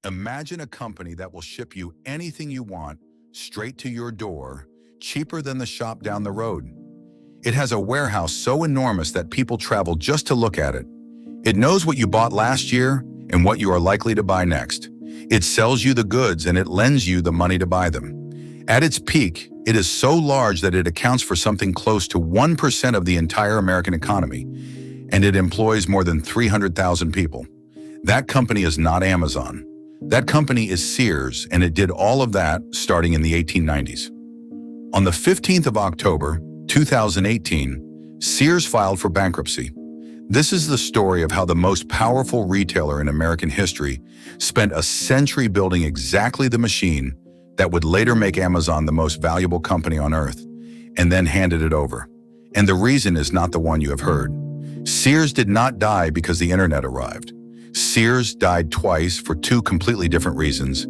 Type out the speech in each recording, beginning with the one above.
Imagine a company that will ship you anything you want straight to your door, cheaper than the shop down the road. It has a warehouse so enormous that people travel just to look at it. It knows what you bought last year and what you are likely to buy next. It sells you the goods and it lends you the money to buy them. At its peak, it is so large that it accounts for something close to 1% of the entire American economy, and it employs more than 300,000 people. That company is not Amazon. That company is Sears, and it did all of that starting in the 1890s. On the 15th of October, 2018, Sears filed for bankruptcy. This is the story of how the most powerful retailer in American history spent a century building exactly the machine that would later make Amazon the most valuable company on earth, and then handed it over. And the reason is not the one you have heard. Sears did not die because the internet arrived. Sears died twice for two completely different reasons,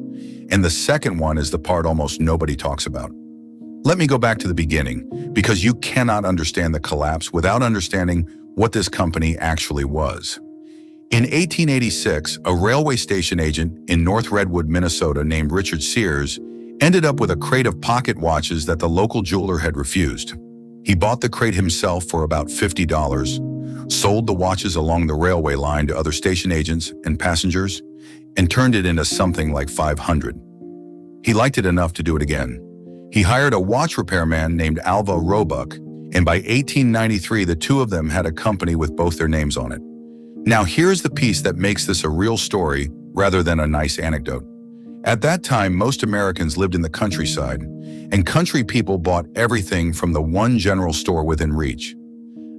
and the second one is the part almost nobody talks about. Let me go back to the beginning, because you cannot understand the collapse without understanding what this company actually was. In 1886, a railway station agent in North Redwood, Minnesota named Richard Sears ended up with a crate of pocket watches that the local jeweler had refused. He bought the crate himself for about $50, sold the watches along the railway line to other station agents and passengers, and turned it into something like $500. He liked it enough to do it again. He hired a watch repairman named Alva Roebuck, and by 1893, the two of them had a company with both their names on it. Now here's the piece that makes this a real story rather than a nice anecdote. At that time, most Americans lived in the countryside, and country people bought everything from the one general store within reach.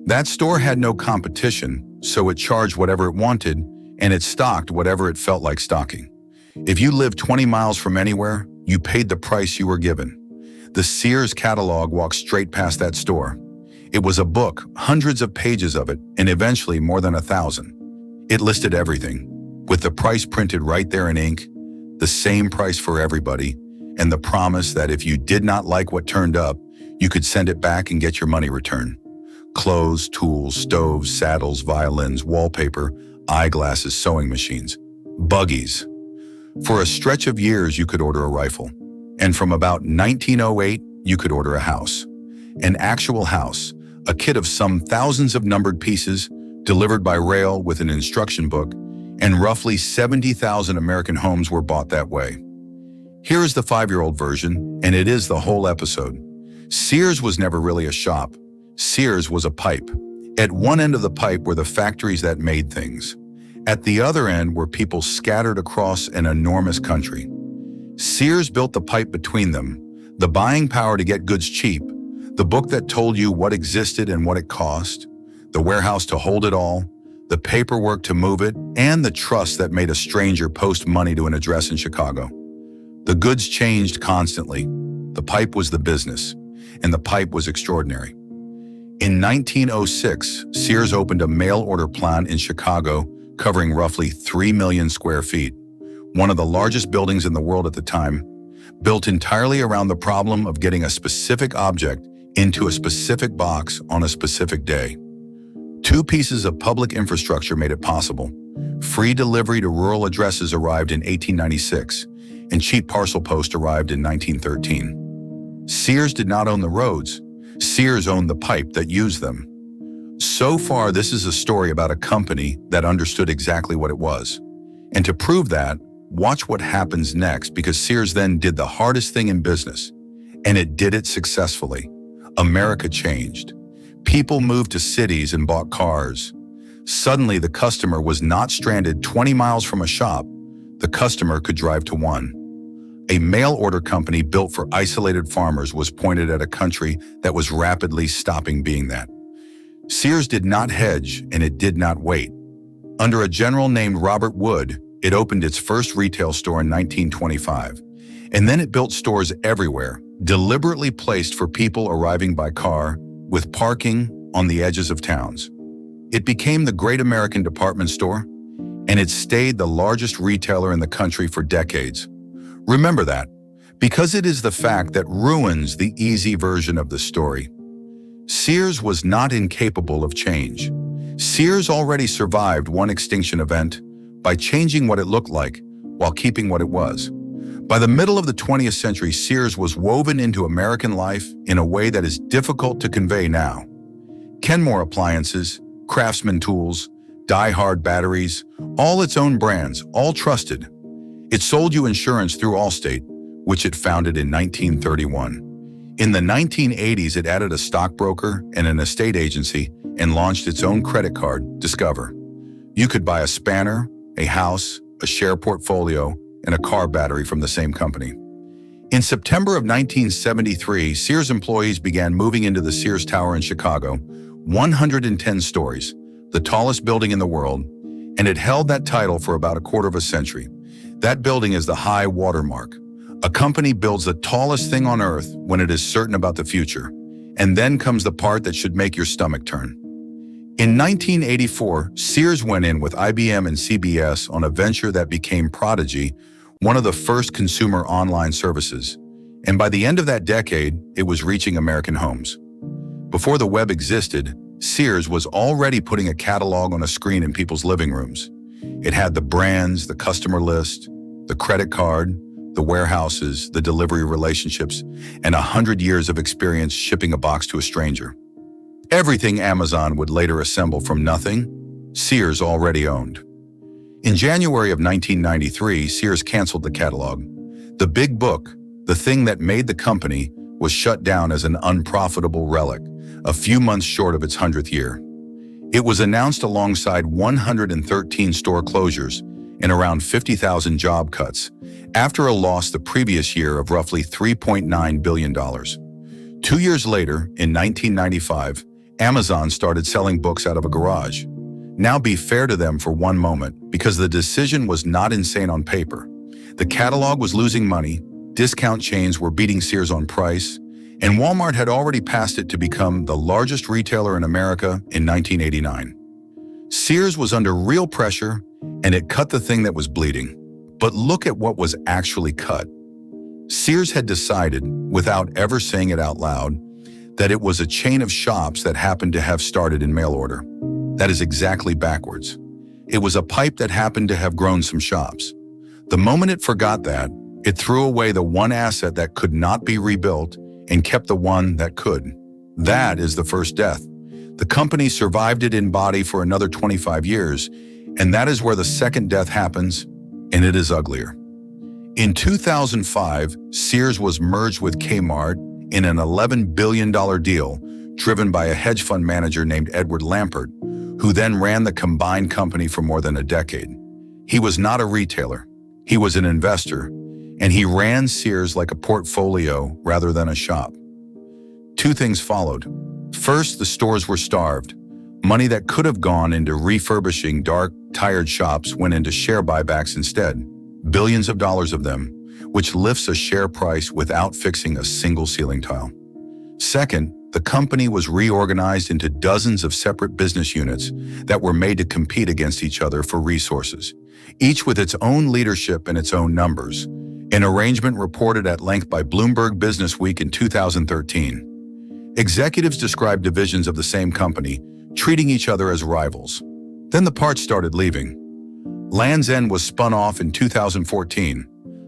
That store had no competition, so it charged whatever it wanted, and it stocked whatever it felt like stocking. If you lived 20 miles from anywhere, you paid the price you were given. The Sears catalog walked straight past that store. It was a book, hundreds of pages of it, and eventually more than 1,000. It listed everything, with the price printed right there in ink, the same price for everybody, and the promise that if you did not like what turned up, you could send it back and get your money returned. Clothes, tools, stoves, saddles, violins, wallpaper, eyeglasses, sewing machines, buggies. For a stretch of years, you could order a rifle. And from about 1908, you could order a house. An actual house, a kit of some thousands of numbered pieces, delivered by rail with an instruction book, and roughly 70,000 American homes were bought that way. Here is the 5-year-old version, and it is the whole episode. Sears was never really a shop. Sears was a pipe. At one end of the pipe were the factories that made things. At the other end were people scattered across an enormous country. Sears built the pipe between them, the buying power to get goods cheap, the book that told you what existed and what it cost, the warehouse to hold it all, the paperwork to move it, and the trust that made a stranger post money to an address in Chicago. The goods changed constantly. The pipe was the business, and the pipe was extraordinary. In 1906, Sears opened a mail order plant in Chicago covering roughly 3 million square feet, one of the largest buildings in the world at the time, built entirely around the problem of getting a specific object into a specific box on a specific day. 2 pieces of public infrastructure made it possible. Free delivery to rural addresses arrived in 1896, and cheap parcel post arrived in 1913. Sears did not own the roads. Sears owned the pipe that used them. So far, this is a story about a company that understood exactly what it was. And to prove that, watch what happens next, because Sears then did the hardest thing in business, and it did it successfully. America changed. People moved to cities and bought cars. Suddenly, the customer was not stranded 20 miles from a shop. The customer could drive to one. A mail order company built for isolated farmers was pointed at a country that was rapidly stopping being that. Sears did not hedge, and it did not wait. Under a general named Robert Wood, it opened its first retail store in 1925, and then it built stores everywhere, deliberately placed for people arriving by car, with parking on the edges of towns. It became the great American department store, and it stayed the largest retailer in the country for decades. Remember that, because it is the fact that ruins the easy version of the story. Sears was not incapable of change. Sears already survived one extinction event by changing what it looked like, while keeping what it was. By the middle of the 20th century, Sears was woven into American life in a way that is difficult to convey now. Kenmore appliances, Craftsman tools, DieHard batteries, all its own brands, all trusted. It sold you insurance through Allstate, which it founded in 1931. In the 1980s, it added a stockbroker and an estate agency and launched its own credit card, Discover. You could buy a spanner, a house, a share portfolio, and a car battery from the same company. In September of 1973, Sears employees began moving into the Sears Tower in Chicago, 110 stories, the tallest building in the world, and it held that title for about a quarter of a century. That building is the high watermark. A company builds the tallest thing on earth when it is certain about the future, and then comes the part that should make your stomach turn. In 1984, Sears went in with IBM and CBS on a venture that became Prodigy, one of the first consumer online services. And by the end of that decade, it was reaching American homes. Before the web existed, Sears was already putting a catalog on a screen in people's living rooms. It had the brands, the customer list, the credit card, the warehouses, the delivery relationships, and 100 years of experience shipping a box to a stranger. Everything Amazon would later assemble from nothing, Sears already owned. In January of 1993, Sears canceled the catalog. The big book, the thing that made the company, was shut down as an unprofitable relic, a few months short of its 100th year. It was announced alongside 113 store closures and around 50,000 job cuts, after a loss the previous year of roughly $3.9 billion. 2 years later, in 1995, Amazon started selling books out of a garage. Now be fair to them for one moment, because the decision was not insane on paper. The catalog was losing money, discount chains were beating Sears on price, and Walmart had already passed it to become the largest retailer in America in 1989. Sears was under real pressure, and it cut the thing that was bleeding. But look at what was actually cut. Sears had decided, without ever saying it out loud, that it was a chain of shops that happened to have started in mail order. That is exactly backwards. It was a pipe that happened to have grown some shops. The moment it forgot that, it threw away the one asset that could not be rebuilt and kept the one that could. That is the first death. The company survived it in body for another 25 years, and that is where the second death happens, and it is uglier. In 2005, Sears was merged with Kmart in an $11 billion deal driven by a hedge fund manager named Edward Lampert, who then ran the combined company for more than a decade. He was not a retailer. He was an investor, and he ran Sears like a portfolio rather than a shop. Two things followed. First, the stores were starved. Money that could have gone into refurbishing dark, tired shops went into share buybacks instead. Billions of dollars of them, which lifts a share price without fixing a single ceiling tile. Second, the company was reorganized into dozens of separate business units that were made to compete against each other for resources, each with its own leadership and its own numbers, an arrangement reported at length by Bloomberg Businessweek in 2013. Executives described divisions of the same company, treating each other as rivals. Then the parts started leaving. Land's End was spun off in 2014.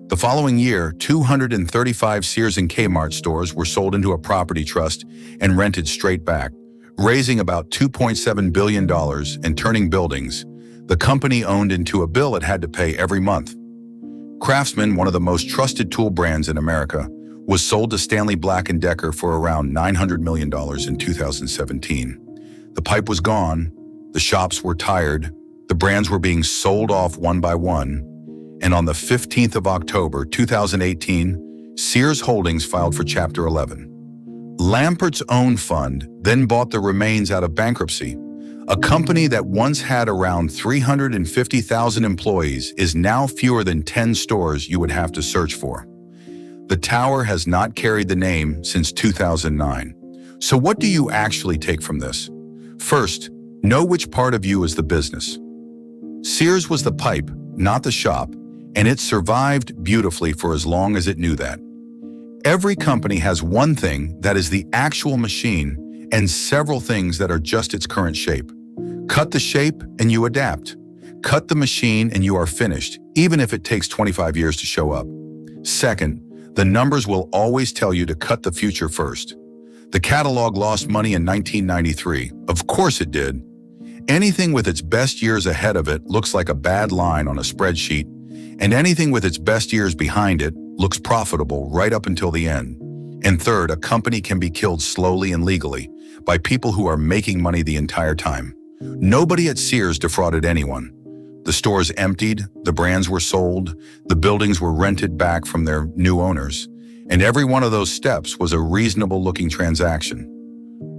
The following year, 235 Sears and Kmart stores were sold into a property trust and rented straight back, raising about $2.7 billion and turning buildings the company owned into a bill it had to pay every month. Craftsman, one of the most trusted tool brands in America, was sold to Stanley Black & Decker for around $900 million in 2017. The pipe was gone, the shops were tired, the brands were being sold off one by one, and on the 15th of October 2018, Sears Holdings filed for Chapter 11. Lampert's own fund then bought the remains out of bankruptcy. A company that once had around 350,000 employees is now fewer than 10 stores you would have to search for. The tower has not carried the name since 2009. So what do you actually take from this? First, know which part of you is the business. Sears was the pipe, not the shop, and it survived beautifully for as long as it knew that. Every company has one thing that is the actual machine and several things that are just its current shape. Cut the shape and you adapt. Cut the machine and you are finished, even if it takes 25 years to show up. Second, the numbers will always tell you to cut the future first. The catalog lost money in 1993. Of course it did. Anything with its best years ahead of it looks like a bad line on a spreadsheet, and anything with its best years behind it looks profitable right up until the end. And third, a company can be killed slowly and legally by people who are making money the entire time. Nobody at Sears defrauded anyone. The stores emptied, the brands were sold, the buildings were rented back from their new owners, and every one of those steps was a reasonable-looking transaction.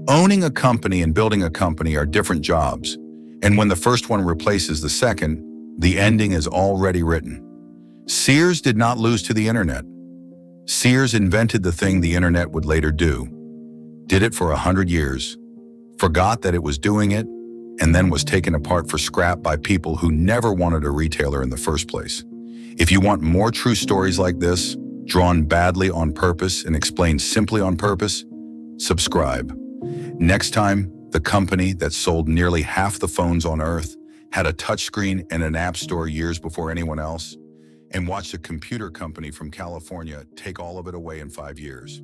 Owning a company and building a company are different jobs, and when the first one replaces the second, the ending is already written. Sears did not lose to the internet. Sears invented the thing the internet would later do, did it for 100 years, forgot that it was doing it, and then was taken apart for scrap by people who never wanted a retailer in the first place. If you want more true stories like this, drawn badly on purpose and explained simply on purpose, subscribe. Next time, the company that sold nearly half the phones on Earth had a touchscreen and an app store years before anyone else, and watched a computer company from California take all of it away in 5 years.